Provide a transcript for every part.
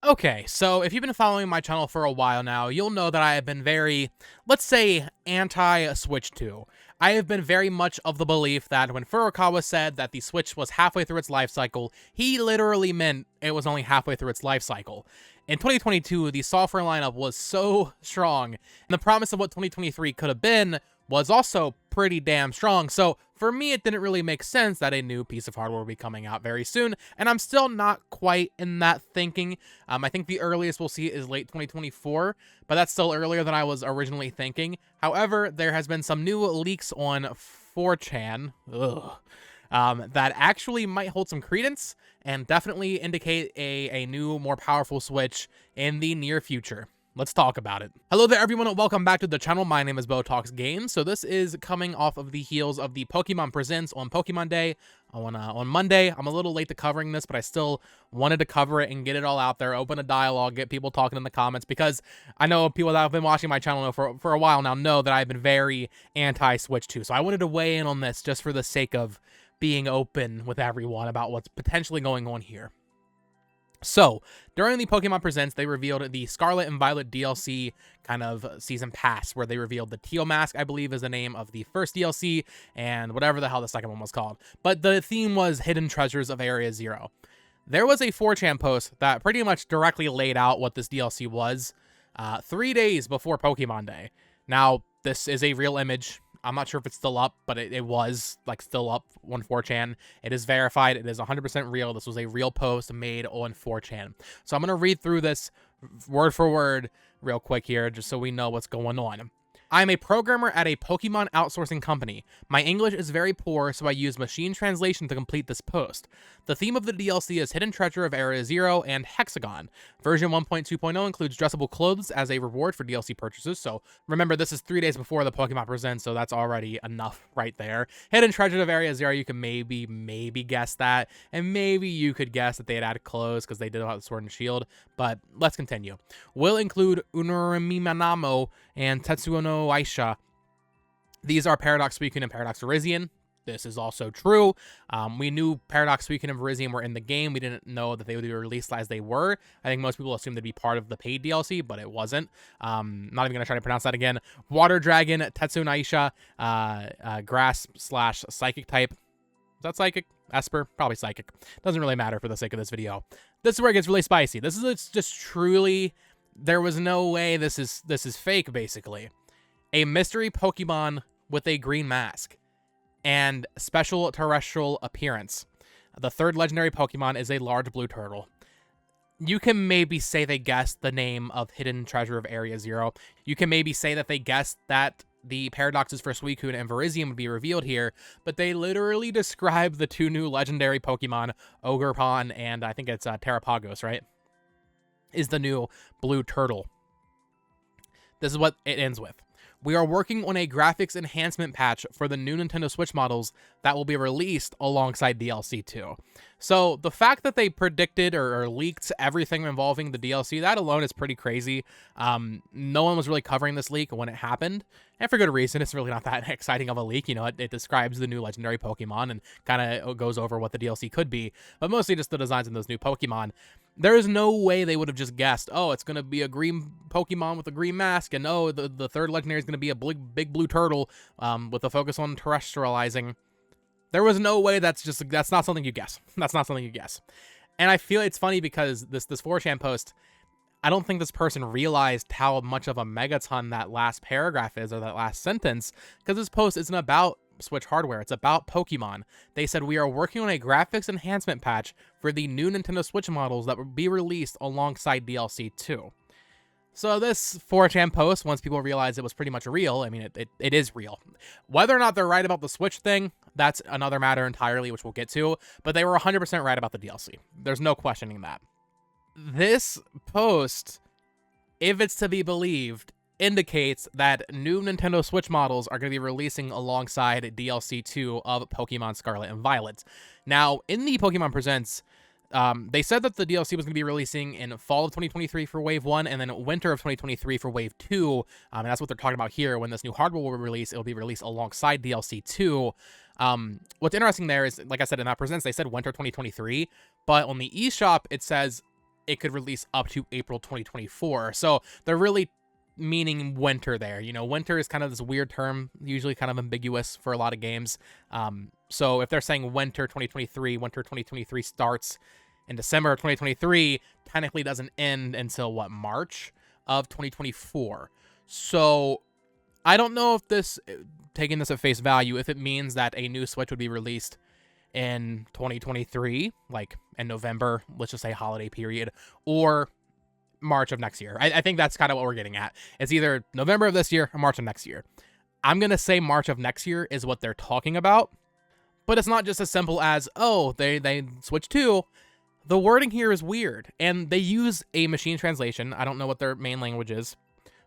Okay, so if you've been following my channel for a while now, you'll know that I have been very, let's say, anti-Switch 2. I have been very much of the belief that when Furukawa said that the Switch was halfway through its life cycle, he literally meant it was only halfway through its life cycle. In 2022, the software lineup was so strong, and the promise of what 2023 could have been was also pretty damn strong. So for me, it didn't really make sense that a new piece of hardware would be coming out very soon, and I'm still not quite in that thinking. I think the earliest we'll see is late 2024, but that's still earlier than I was originally thinking. However, there has been some new leaks on 4chan that actually might hold some credence and definitely indicate a new, more powerful Switch in the near future. Let's talk about it. Hello there, everyone, and welcome back to the channel. My name is Talks Games. So this is coming off of the heels of the Pokemon Presents on Pokemon Day on Monday. I'm a little late to covering this, but I still wanted to cover it and get it all out there, open a dialogue, get people talking in the comments, because I know people that have been watching my channel for a while now know that I've been very anti-Switch 2. So I wanted to weigh in on this just for the sake of being open with everyone about what's potentially going on here. So, during the Pokemon Presents, they revealed the Scarlet and Violet DLC kind of season pass, where they revealed the Teal Mask, I believe is the name of the first DLC, and whatever the hell the second one was called. But the theme was Hidden Treasures of Area Zero. There was a 4chan post that pretty much directly laid out what this DLC was 3 days before Pokemon Day. Now, this is a real image. I'm not sure if it's still up, but it was like still up on 4chan. It is verified. It is 100% real. This was a real post made on 4chan. So I'm going to read through this word for word real quick here, just so we know what's going on. I'm a programmer at a Pokemon outsourcing company. My English is very poor, so I use machine translation to complete this post. The theme of the DLC is Hidden Treasure of Area Zero and Hexagon. Version 1.2.0 includes dressable clothes as a reward for DLC purchases, so remember this is 3 days before the Pokemon Presents, so that's already enough right there. Hidden Treasure of Area Zero, you can maybe guess that, and maybe you could guess that they had added clothes because they did about the Sword and Shield, but let's continue. Will include Unurimimanamo and Tetsuo no Aisha. These are Paradox Suicune and Paradox Virizion. This is also true. We knew Paradox Suicune and Virizion were in the game. We didn't know that they would be released as they were. I think most people assumed they'd be part of the paid DLC, but it wasn't. Not even going to try to pronounce that again. Water Dragon, Tetsuo no Aisha, Grass/Psychic type. Is that Psychic? Esper? Probably Psychic. Doesn't really matter for the sake of this video. This is where it gets really spicy. This is just truly... There was no way this is fake, basically. A mystery Pokemon with a green mask and special terrestrial appearance. The third legendary Pokemon is a large blue turtle. You can maybe say they guessed the name of Hidden Treasure of Area Zero. You can maybe say that they guessed that the paradoxes for Suicune and Virizion would be revealed here, but they literally describe the two new legendary Pokemon, Ogerpon and I think it's Terrapagos, right? Is the new blue turtle. This is what it ends with. We are working on a graphics enhancement patch for the new Nintendo Switch models that will be released alongside DLC 2. So the fact that they predicted or leaked everything involving the DLC, that alone is pretty crazy. No one was really covering this leak when it happened, and for good reason. It's really not that exciting of a leak. You know, it describes the new legendary Pokemon and kind of goes over what the DLC could be, but mostly just the designs in those new Pokemon. There is no way they would have just guessed, oh, it's going to be a green Pokemon with a green mask, and oh, the third legendary is going to be a big blue turtle with a focus on terrestrializing. There was no way that's not something you guess. That's not something you guess. And I feel it's funny because this 4chan post, I don't think this person realized how much of a megaton that last paragraph is, or that last sentence, because this post isn't about Switch hardware. It's about Pokemon. They said, we are working on a graphics enhancement patch for the new Nintendo Switch models that will be released alongside DLC 2. So this 4chan post, once people realized it was pretty much real, I mean, it is real. Whether or not they're right about the Switch thing, that's another matter entirely, which we'll get to, but they were 100% right about the DLC. There's no questioning that. This post, if it's to be believed, indicates that new Nintendo Switch models are going to be releasing alongside DLC 2 of Pokemon Scarlet and Violet. Now, in the Pokemon Presents, they said that the DLC was going to be releasing in fall of 2023 for Wave 1 and then winter of 2023 for Wave 2. And that's what they're talking about here. When this new hardware will release, it'll be released alongside DLC 2. What's interesting there is, like I said, in that Presents, they said winter 2023. But on the eShop, it says it could release up to April 2024. So they're really meaning winter there. You know, winter is kind of this weird term, usually kind of ambiguous for a lot of games. So if they're saying winter 2023 starts in December of 2023, technically doesn't end until what, March of 2024. So I don't know if this, taking this at face value, if it means that a new Switch would be released in 2023, like in November, let's just say holiday period, or March of next year. I think that's kind of what we're getting at. It's either November of this year or March of next year. I'm going to say March of next year is what they're talking about, but it's not just as simple as, oh, they Switch 2. The wording here is weird, and they use a machine translation. I don't know what their main language is,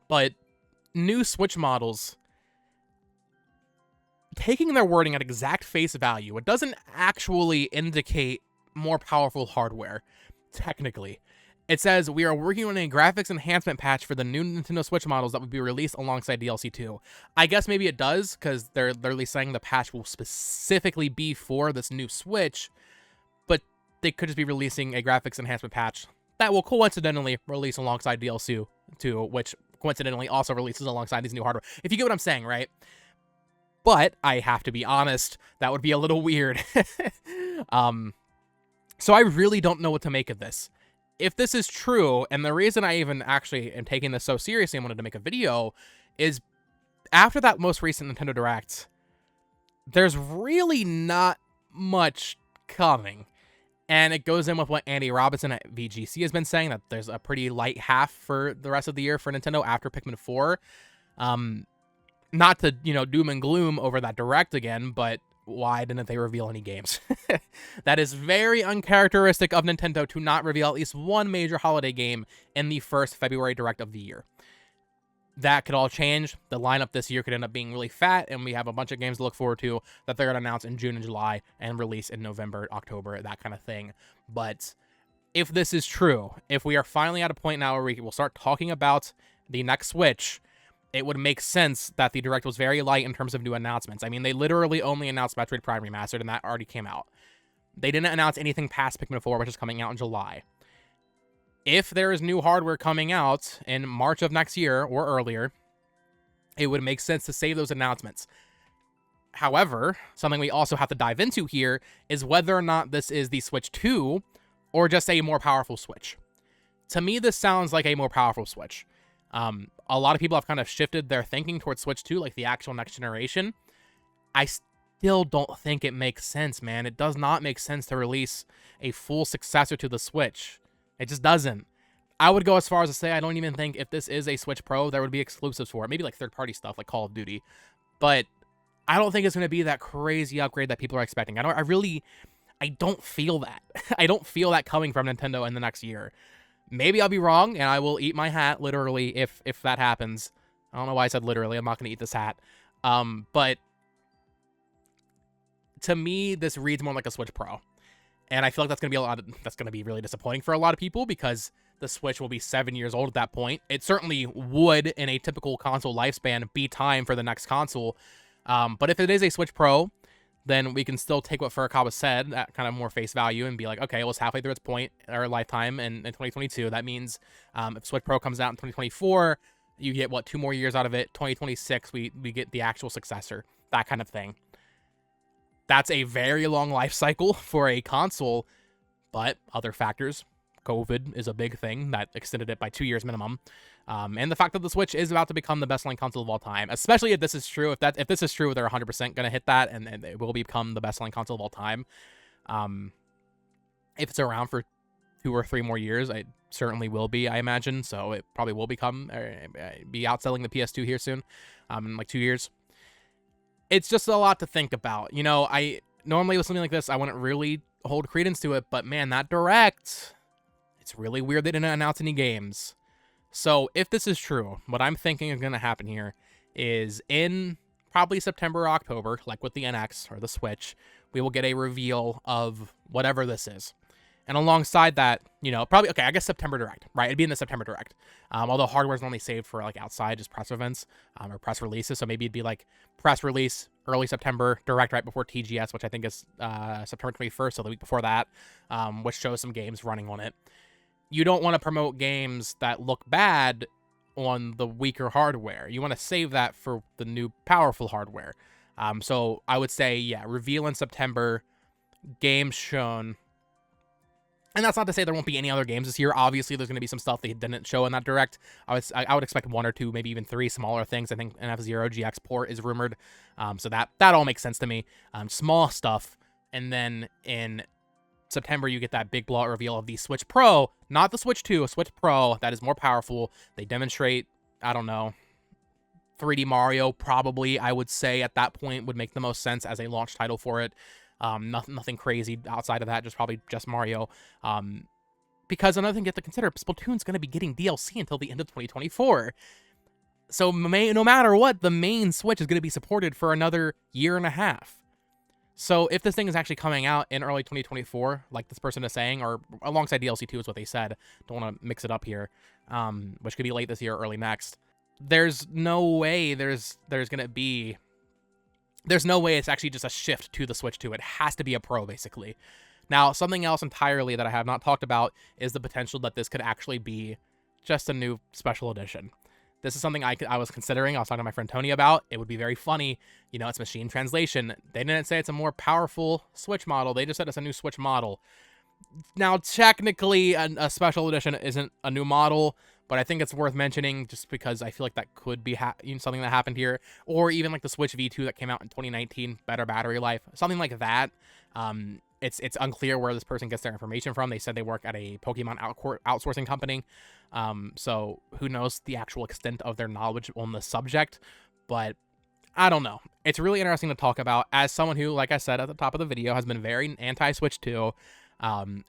but new Switch models, taking their wording at exact face value, it doesn't actually indicate more powerful hardware, technically. It says, we are working on a graphics enhancement patch for the new Nintendo Switch models that would be released alongside DLC 2. I guess maybe it does, because they're literally saying the patch will specifically be for this new Switch, but they could just be releasing a graphics enhancement patch that will coincidentally release alongside DLC 2, which coincidentally also releases alongside these new hardware. If you get what I'm saying, right? But I have to be honest, that would be a little weird. So I really don't know what to make of this. If this is true, and the reason I even actually am taking this so seriously and wanted to make a video, is after that most recent Nintendo Direct, there's really not much coming. And it goes in with what Andy Robinson at VGC has been saying, that there's a pretty light half for the rest of the year for Nintendo after Pikmin 4. Not to, doom and gloom over that Direct again, but why didn't they reveal any games? That is very uncharacteristic of Nintendo to not reveal at least one major holiday game in the first February Direct of the year. That could all change. The lineup this year could end up being really fat, and we have a bunch of games to look forward to that they're going to announce in June and July and release in November, October, that kind of thing. But if this is true, if we are finally at a point now where we will start talking about the next Switch, it would make sense that the Direct was very light in terms of new announcements. I mean, they literally only announced Metroid Prime Remastered, and that already came out. They didn't announce anything past Pikmin 4, which is coming out in July. If there is new hardware coming out in March of next year or earlier, it would make sense to save those announcements. However, something we also have to dive into here is whether or not this is the Switch 2 or just a more powerful Switch. To me, this sounds like a more powerful Switch. A lot of people have kind of shifted their thinking towards Switch 2, like the actual next generation. I still don't think it makes sense, man. It does not make sense to release a full successor to the Switch. It just doesn't. I would go as far as to say I don't even think if this is a Switch Pro, there would be exclusives for it. Maybe like third-party stuff like Call of Duty. But I don't think it's going to be that crazy upgrade that people are expecting. I don't feel that. I don't feel that coming from Nintendo in the next year. Maybe I'll be wrong, and I will eat my hat, literally, if that happens. I don't know why I said literally. I'm not going to eat this hat. But to me, this reads more like a Switch Pro. And I feel like that's going to be really disappointing for a lot of people, because the Switch will be 7 years old at that point. It certainly would, in a typical console lifespan, be time for the next console. But if it is a Switch Pro, then we can still take what Furukawa said at kind of more face value and be like, okay, well, it's halfway through its point or lifetime in 2022. That means if Switch Pro comes out in 2024, you get, 2 more years out of it. 2026, we get the actual successor, that kind of thing. That's a very long life cycle for a console, but other factors, COVID is a big thing that extended it by 2 years minimum. And the fact that the Switch is about to become the best-selling console of all time, especially if this is true. If this is true, they're 100% going to hit that, and it will become the best-selling console of all time. If it's around for 2 or 3 more years, it certainly will be, I imagine. So it probably will be outselling the PS2 here soon, in like 2 years. It's just a lot to think about. I normally with something like this, I wouldn't really hold credence to it, but man, that Direct, it's really weird they didn't announce any games. So if this is true, what I'm thinking is going to happen here is in probably September or October, like with the NX or the Switch, we will get a reveal of whatever this is. And alongside that, probably, okay, I guess September Direct, right? It'd be in the September Direct. Although hardware is normally saved for like outside, just press events or press releases. So maybe it'd be like press release early September, Direct right before TGS, which I think is September 21st, so the week before that, which shows some games running on it. you don't want to promote games that look bad on the weaker hardware. You want to save that for the new powerful hardware. So I would say, yeah, reveal in September, games shown. And that's not to say there won't be any other games this year. Obviously, there's going to be some stuff they didn't show in that direct. I would expect 1 or 2, maybe even 3 smaller things. I think an F-Zero GX port is rumored. So that all makes sense to me. Small stuff. And then in September, you get that big blowout reveal of the Switch Pro, not the Switch 2, a Switch Pro that is more powerful. They demonstrate, I don't know, 3D Mario probably, I would say at that point would make the most sense as a launch title for it. Nothing crazy outside of that, probably just Mario. Because another thing you have to consider, Splatoon's going to be getting DLC until the end of 2024. So no matter what, the main Switch is going to be supported for another year and a half. So if this thing is actually coming out in early 2024, like this person is saying, or alongside DLC 2 is what they said, don't want to mix it up here, which could be late this year or early next, there's no way there's no way it's actually just a shift to the Switch 2. It has to be a Pro, basically. Now, something else entirely that I have not talked about is the potential that this could actually be just a new special edition. This is something I was considering. I was talking to my friend Tony about. It would be very funny. You know, it's machine translation. They didn't say it's a more powerful Switch model. They just said it's a new Switch model. Now, technically, a special edition isn't a new model, but I think it's worth mentioning just because I feel like that could be something that happened here. Or even like the Switch V2 that came out in 2019, better battery life, something like that. It's unclear where this person gets their information from. They said they work at a Pokemon outsourcing company. So who knows the actual extent of their knowledge on the subject, but I don't know. It's really interesting to talk about as someone who, like I said at the top of the video, has been very anti-Switch 2.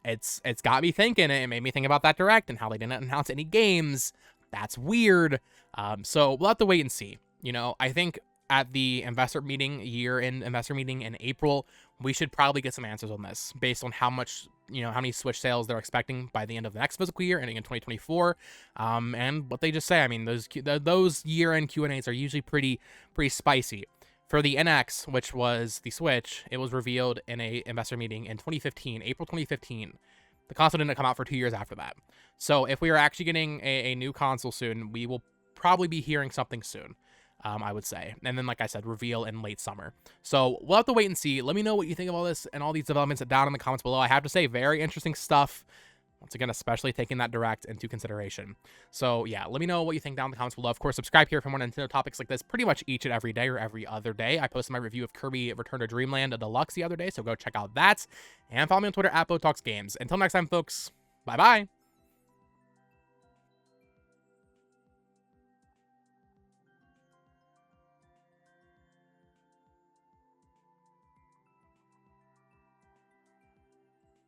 It's got me thinking. It made me think about that direct and how they didn't announce any games. That's weird. So we'll have to wait and see. You know, I think at the year-end investor meeting in April, we should probably get some answers on this based on how many Switch sales they're expecting by the end of the next fiscal year, ending in 2024, and what they just say. I mean, those year-end Q&As are usually pretty spicy. For the NX, which was the Switch, it was revealed in a investor meeting in 2015, April 2015. The console didn't come out for 2 years after that. So if we are actually getting a new console soon, we will probably be hearing something soon. I would say. And then, like I said, reveal in late summer. So we'll have to wait and see. Let me know what you think of all this and all these developments down in the comments below. I have to say, very interesting stuff. Once again, especially taking that direct into consideration. So yeah, let me know what you think down in the comments below. Of course, subscribe here for more Nintendo topics like this pretty much each and every day or every other day. I posted my review of Kirby Return to Dreamland Deluxe the other day, so go check out that. And follow me on Twitter at BoTalksGames. Until next time, folks, bye-bye.